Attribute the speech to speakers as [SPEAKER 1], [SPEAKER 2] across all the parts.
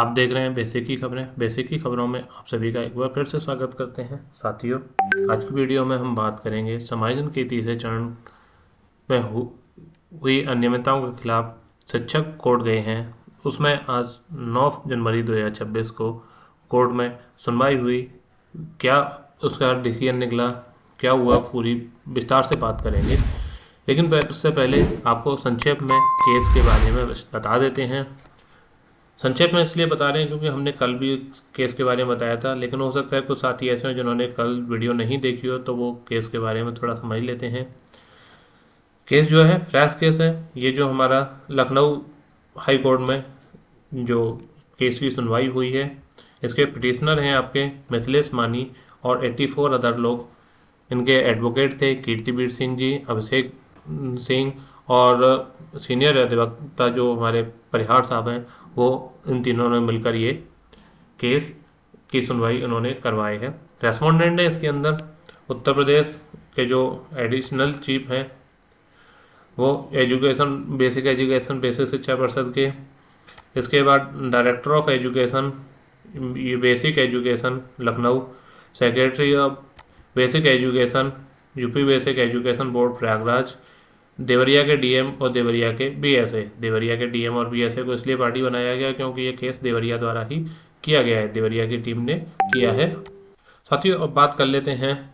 [SPEAKER 1] आप देख रहे हैं बेसिक की खबरें। बेसिक की खबरों में आप सभी का एक बार फिर से स्वागत करते हैं। साथियों, आज की वीडियो में हम बात करेंगे समायोजन के तीसरे चरण में हुई अनियमितताओं के खिलाफ शिक्षक कोर्ट गए हैं। उसमें आज 9 जनवरी 2026 को कोर्ट में सुनवाई हुई। क्या उसका डिसीजन निकला, क्या हुआ, पूरी विस्तार से बात करेंगे। लेकिन उससे पहले आपको संक्षेप में केस के बारे में बता देते हैं। संक्षेप में इसलिए बता रहे हैं क्योंकि हमने कल भी केस के बारे में बताया था, लेकिन हो सकता है कुछ साथी ऐसे हैं जिन्होंने कल वीडियो नहीं देखी हो, तो वो केस के बारे में थोड़ा समझ लेते हैं। केस जो है फ्लैश केस है। ये जो हमारा लखनऊ हाई कोर्ट में जो केस की सुनवाई हुई है, इसके पिटिशनर हैं आपके मिथिलेश मानी और 84 अदर लोग। इनके एडवोकेट थे कीर्तिवीर सिंह जी, अभिषेक सिंह और सीनियर अधिवक्ता जो हमारे परिहार साहब हैं, वो इन तीनों ने मिलकर ये केस की सुनवाई उन्होंने करवाई है। रेस्पोंडेंट है इसके अंदर उत्तर प्रदेश के जो एडिशनल चीफ हैं, वो एजुकेशन बेसिक एजुकेशन बेसिक शिक्षा परिषद के। इसके बाद director of education basic education Lucknow, secretary of basic education UP basic education board Prayagraj, Deoria के डीएम और देवरिया के बीएसए। देवरिया के डीएम और बीएसए को इसलिए पार्टी बनाया गया क्योंकि ये केस देवरिया द्वारा ही किया गया है, देवरिया की टीम ने किया है। साथियों, अब बात कर लेते हैं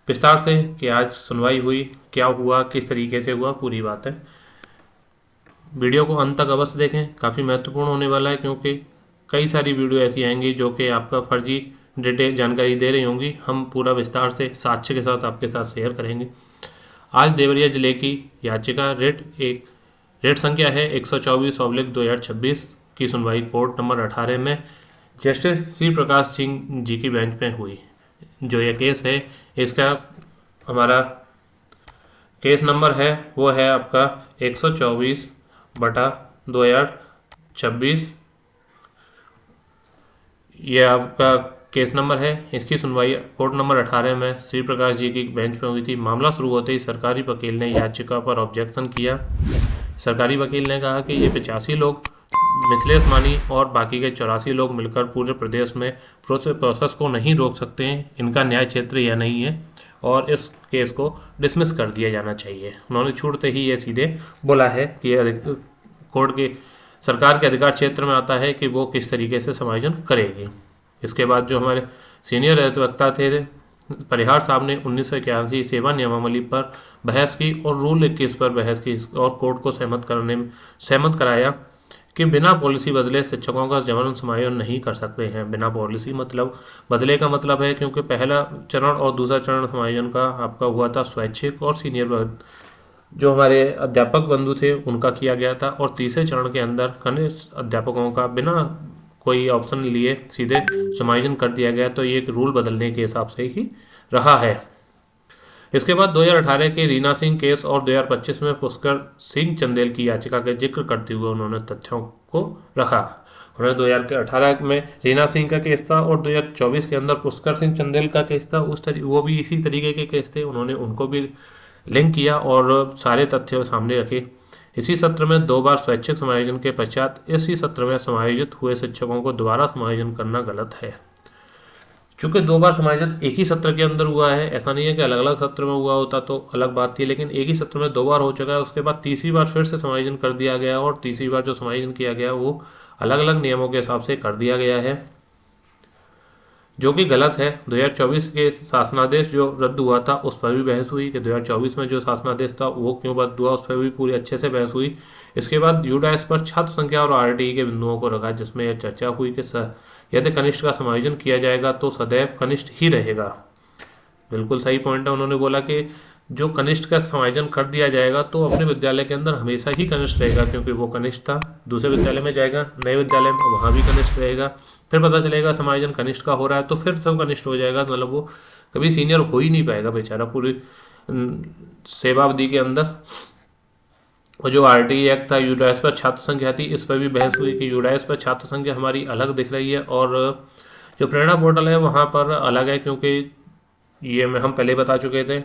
[SPEAKER 1] विस्तार से कि आज सुनवाई हुई, क्या हुआ, किस तरीके से हुआ, पूरी बात है। वीडियो को अंत तक अवश्य देखें, काफ़ी महत्वपूर्ण होने वाला है क्योंकि कई सारी वीडियो ऐसी आएंगी जो कि आपका फर्जी डिटेल जानकारी दे रही होंगी। हम पूरा विस्तार से साक्ष्य के साथ आपके साथ शेयर करेंगे। आज देवरिया जिले की याचिका रेट संख्या है 124/2026 की सुनवाई कोर्ट नंबर 18 में जस्टिस श्री प्रकाश सिंह जी की बेंच में हुई। जो यह केस है, इसका हमारा केस नंबर है वो है आपका 124/2026। यह आपका केस नंबर है। इसकी सुनवाई कोर्ट नंबर 18 में श्री प्रकाश जी की बेंच में हुई थी। मामला शुरू होते ही सरकारी वकील ने याचिका पर ऑब्जेक्शन किया। सरकारी वकील ने कहा कि ये 85 लोग, मिथिलेश मानी और बाकी के 84 लोग मिलकर पूरे प्रदेश में प्रोसेस को नहीं रोक सकते हैं। इनका न्याय क्षेत्र यह नहीं है और इस केस को डिसमिस कर दिया जाना चाहिए। उन्होंने छूटते ही ये सीधे बोला है कि कोर्ट के सरकार के अधिकार क्षेत्र में आता है कि वो किस तरीके से समायोजन करेगी। इसके बाद जो हमारे सीनियर अधिवक्ता थे परिहार साहब ने 1981 सेवा नियमावली पर बहस की और रूल 21 पर बहस की और कोर्ट को सहमत कराया कि बिना पॉलिसी बदले शिक्षकों का जबरन समायोजन नहीं कर सकते हैं। बिना पॉलिसी मतलब बदले का मतलब है, क्योंकि पहला चरण और दूसरा चरण समायोजन का आपका हुआ था स्वैच्छिक और सीनियर जो हमारे अध्यापक बंधु थे उनका किया गया था, और तीसरे चरण के अंदर कनिष्ठ अध्यापकों का बिना कोई ऑप्शन लिए सीधे समायोजन कर दिया गया। तो ये एक रूल बदलने के हिसाब से ही रहा है। इसके बाद 2018 के रीना सिंह केस और 2025 में पुष्कर सिंह चंदेल की याचिका का जिक्र करते हुए उन्होंने तथ्यों को रखा। उन्होंने 2018 में रीना सिंह का केस था और 2024 के अंदर पुष्कर सिंह चंदेल का केस था। वो भी इसी तरीके के केस थे। उन्होंने उनको भी लिंक किया और सारे तथ्य सामने रखे। इसी सत्र में 2 बार स्वैच्छिक समायोजन के पश्चात इसी सत्र में समायोजित हुए शिक्षकों को दोबारा समायोजन करना गलत है। चूंकि 2 बार समायोजन एक ही सत्र के अंदर हुआ है, ऐसा नहीं है कि अलग अलग सत्र में हुआ होता तो अलग बात थी, लेकिन एक ही सत्र में 2 बार हो चुका है। उसके बाद तीसरी बार फिर से समायोजन कर दिया गया और तीसरी बार जो समायोजन किया गया वो अलग अलग नियमों के हिसाब से कर दिया गया है, जो कि गलत है। 2024 के शासनादेश जो रद्द हुआ था उस पर भी बहस हुई कि 2024 में जो शासनादेश था वो क्यों रद्द हुआ, उस पर भी पूरी अच्छे से बहस हुई। इसके बाद यूडाइस पर छात्र संख्या और आरटीई के बिंदुओं को रखा, जिसमें यह चर्चा हुई कि यदि कनिष्ठ का समायोजन किया जाएगा तो सदैव कनिष्ठ ही रहेगा। बिल्कुल सही पॉइंट है। उन्होंने बोला कि जो कनिष्ठ का समायोजन कर दिया जाएगा तो अपने विद्यालय के अंदर हमेशा ही कनिष्ठ रहेगा, क्योंकि वो कनिष्ठ था। दूसरे विद्यालय में जाएगा, नए विद्यालय में, वहाँ भी कनिष्ठ रहेगा। फिर पता चलेगा समायोजन कनिष्ठ का हो रहा है तो फिर सब कनिष्ठ हो जाएगा, मतलब वो कभी सीनियर हो ही नहीं पाएगा बेचारा पूरी सेवावधि के अंदर। और जो आरटीई एक्ट था, यूडाइस पर छात्र संख्या थी, इस पर भी बहस हुई कि यूडाइस पर छात्र संख्या हमारी अलग दिख रही है और जो प्रेरणा पोर्टल है वहाँ पर अलग है, क्योंकि ये हम पहले बता चुके थे।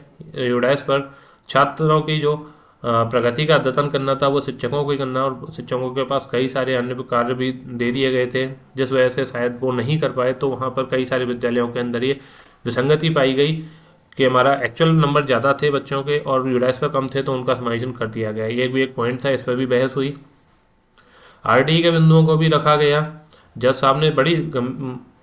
[SPEAKER 1] यूडाइस पर छात्रों की जो प्रगति का अद्यतन करना था वो शिक्षकों को ही करना, और शिक्षकों के पास कई सारे अन्य कार्य भी दे दिए गए थे, जिस वजह से शायद वो नहीं कर पाए। तो वहाँ पर कई सारे विद्यालयों के अंदर ये विसंगति पाई गई कि हमारा एक्चुअल नंबर ज़्यादा थे बच्चों के और यूडाइस पर कम थे, तो उनका समायोजन कर दिया गया। ये भी एक पॉइंट था, इस पर भी बहस हुई। आरटीई के बिंदुओं को भी रखा गया। जज साहब ने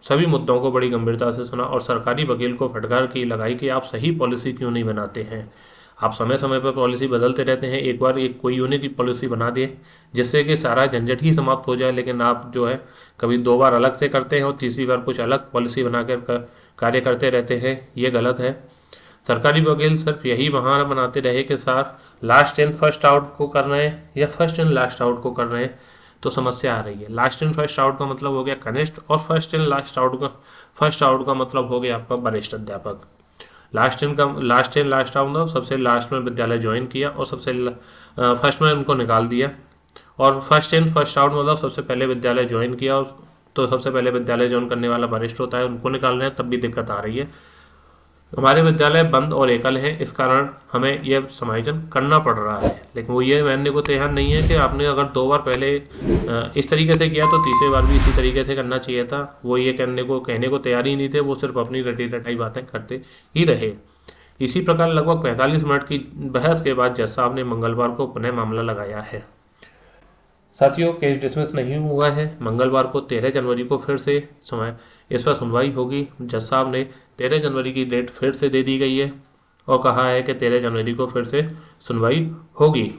[SPEAKER 1] सभी मुद्दों को बड़ी गंभीरता से सुना और सरकारी वकील को फटकार की लगाई कि आप सही पॉलिसी क्यों नहीं बनाते हैं। आप समय समय पर पॉलिसी बदलते रहते हैं, एक बार एक कोई यूनिक पॉलिसी बना दिए जिससे कि सारा झंझट ही समाप्त हो जाए, लेकिन आप जो है कभी 2 बार अलग से करते हैं और तीसरी बार कुछ अलग पॉलिसी बनाकर कार्य करते रहते हैं। ये गलत है। सरकारी वकील सिर्फ यही बहाना बनाते रहे कि sir last in first out को कर रहे हैं या फर्स्ट इन लास्ट आउट को कर रहे हैं, तो समस्या आ रही है। लास्ट इन फर्स्ट आउट का मतलब हो गया कनिष्ठ, और फर्स्ट इन लास्ट आउट का मतलब हो गया आपका वरिष्ठ अध्यापक। लास्ट इन लास्ट आउट मतलब सबसे लास्ट में विद्यालय ज्वाइन किया और सबसे फर्स्ट में उनको निकाल दिया, और फर्स्ट इन फर्स्ट आउट मतलब सबसे पहले विद्यालय ज्वाइन किया, और तो सबसे पहले विद्यालय ज्वाइन करने वाला वरिष्ठ होता है, उनको निकाल रहे हैं, तब भी दिक्कत आ रही है। हमारे विद्यालय बंद और एकल हैं, इस कारण हमें यह समायोजन करना पड़ रहा है। लेकिन वो ये मानने को तैयार नहीं है कि आपने अगर 2 बार पहले इस तरीके से किया तो तीसरी बार भी इसी तरीके से करना चाहिए था। वो ये कहने को तैयार ही नहीं थे, वो सिर्फ अपनी रटी रटाई बातें करते ही रहे। इसी प्रकार लगभग 45 मिनट की बहस के बाद जज साहब ने मंगलवार को पुनः मामला लगाया है। साथियों, केस डिसमिस नहीं हुआ है। मंगलवार को 13 जनवरी को फिर से इस पर सुनवाई होगी। जज साहब ने 13 जनवरी की डेट फिर से दे दी गई है और कहा है कि 13 जनवरी को फिर से सुनवाई होगी,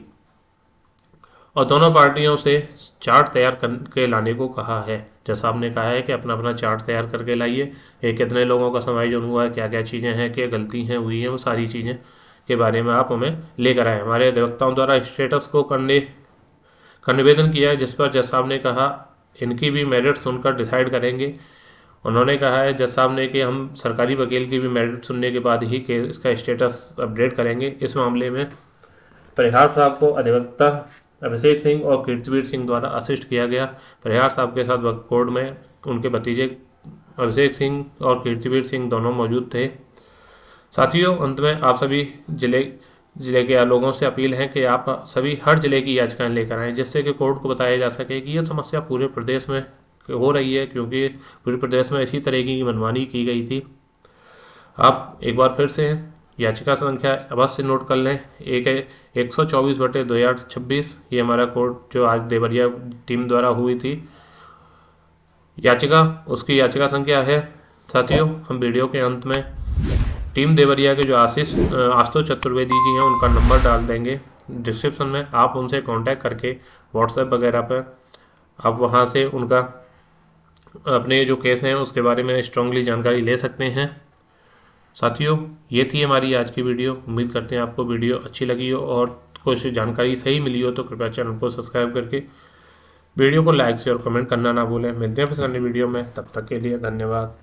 [SPEAKER 1] और दोनों पार्टियों से चार्ट तैयार करके लाने को कहा है। जज साहब ने कहा है कि अपना अपना चार्ट तैयार करके लाइए, कितने लोगों का समायोजन हुआ है, क्या क्या चीज़ें हैं, क्या गलती हैं हुई हैं, वो सारी चीज़ें के बारे में आप हमें लेकर आए। हमारे अधिवक्ताओं द्वारा स्टेटस को का निवेदन किया है, जिस पर जज साहब ने कहा इनकी भी मेरिट सुनकर डिसाइड करेंगे। उन्होंने कहा है जज साहब ने कि हम सरकारी वकील की भी मेरिट सुनने के बाद ही के इसका स्टेटस अपडेट करेंगे। इस मामले में परिहार साहब को अधिवक्ता अभिषेक सिंह और कीर्तिवीर सिंह द्वारा असिस्ट किया गया। परिहार साहब के साथ वक्फ बोर्ड में उनके भतीजे अभिषेक सिंह और कीर्तिवीर सिंह दोनों मौजूद थे। साथियों, अंत में आप सभी जिले के लोगों से अपील है कि आप सभी हर जिले की याचिकाएं लेकर आएँ, जिससे कि कोर्ट को बताया जा सके कि यह समस्या पूरे प्रदेश में हो रही है, क्योंकि पूरे प्रदेश में इसी तरह की मनमानी की गई थी। आप एक बार फिर से याचिका संख्या अवश्य नोट कर लें। 124/2026 ये हमारा कोर्ट जो आज देवरिया टीम द्वारा हुई थी याचिका, उसकी याचिका संख्या है। साथियों, हम वीडियो के अंत में टीम देवरिया के जो आशुतोष चतुर्वेदी जी हैं उनका नंबर डाल देंगे डिस्क्रिप्शन में। आप उनसे कांटेक्ट करके व्हाट्सएप वगैरह पर आप वहां से उनका अपने जो केस हैं उसके बारे में स्ट्रांगली जानकारी ले सकते हैं। साथियों, ये थी हमारी आज की वीडियो। उम्मीद करते हैं आपको वीडियो अच्छी लगी हो और कुछ जानकारी सही मिली हो, तो कृपया चैनल को सब्सक्राइब करके वीडियो को लाइक शेयर और कमेंट करना ना भूलें। मिलते हैं फिर अगली वीडियो में, तब तक के लिए धन्यवाद।